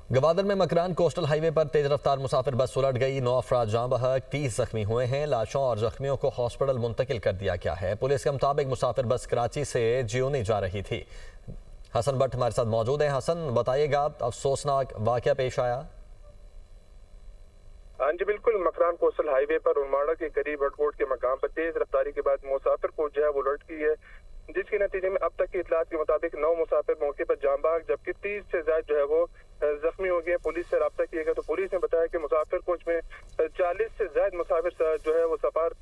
गवादर में Makran coastal highway पर तेज रफ्तार मुसाफिर बस उलट गई। 9 अफराद जाँ बहक, 30 जख्मी हुए हैं। लाशों और जख्मियों को हॉस्पिटल मुंतकिल कर दिया गया है। पुलिस के मुताबिक मुसाफिर बस कराची से जियोनी जा रही थी। हसन भट्ट हमारे साथ मौजूद हैं। हसन, बताइएगा, अफसोसनाक वाकया पेश आया। हाँ जी बिल्कुल, मकरान कोस्टल हाईवे पर उलमाड़ा के करीब एयरपोर्ट के मकाम पर तेज रफ्तारी के बाद मुसाफिर को जो है वो उलट गई है, जिसके नतीजे में अब तक की इतलात के मुताबिक 9 मुसाफिर मौके पर जाँ बहक, जबकि 30 से ज्यादा जो है वो जख्मी हो गए। पुलिस से रब्ता किया गया तो पुलिस ने बताया कि मुसाफिर कोच में 40 से ज्यादा मुसाफिर जो है वो सवार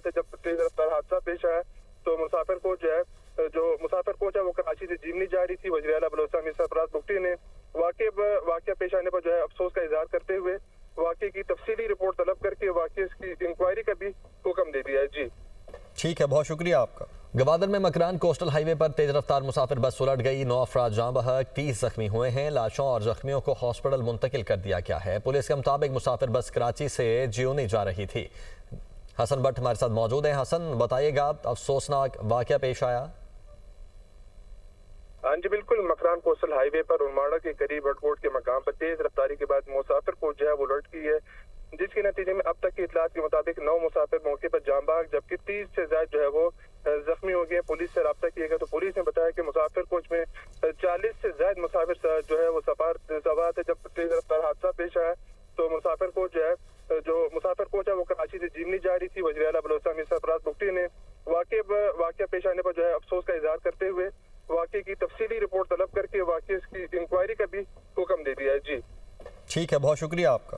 थे। जब तेज रफ्तार हादसा पेश आया तो मुसाफिर कोच जो है मुसाफिर कोच है वो कराची से जिमनी जा रही थी। वज़ीर आला बलोचिस्तान मियां सरफराज बुगटी ने वाकया पेश आने पर जो है अफसोस का इजहार करते हुए वाकये की तफसीली रिपोर्ट तलब करके वाकये की इंक्वायरी का भी हुक्म दे दिया है। जी ठीक है, बहुत शुक्रिया आपका। गवादर में मकरान कोस्टल हाईवे पर तेज रफ्तार मुसाफिर बस उलट गई। 9 अफराद जाँ बहक, 30 जख्मी हुए हैं। लाशों और जख्मियों को हॉस्पिटल मुंतकिल कर दिया गया है। पुलिस के मुताबिक मुसाफिर बस कराची से जियोनी जा रही थी। हसन भट्ट हमारे साथ मौजूद हैं। हसन, बताइएगा, अफसोसनाक वाकया पेश आया। हाँ जी बिल्कुल, मकरान कोस्टल हाईवे पर उलमाड़ा के करीब एयरपोर्ट के मकाम पर तेज रफ्तारी के बाद मुसाफिर को जो है वो उलट गई है, जिसके नतीजे में अब तक की इतलात के मुताबिक 9 मुसाफिर मौके पर जाँ बहक, जबकि 30 से ज्यादा जो है वो जख्मी हो गए। पुलिस से रब्ता किया गया तो पुलिस ने बताया कि मुसाफिर कोच में 40 से ज्यादा मुसाफिर जो है वो सवार थे। जब तेज रफ्तार हादसा पेश आया तो मुसाफिर कोच है वो कराची से जिमनी जा रही थी। वज़ीर आला बलोचिस्तान मियां सरफराज बुगटी ने वाकया पेश आने पर जो है अफसोस का इजहार करते हुए वाकये की तफसीली रिपोर्ट तलब करके वाकये की इंक्वायरी का भी हुक्म दे दिया है। जी ठीक है, बहुत शुक्रिया आपका।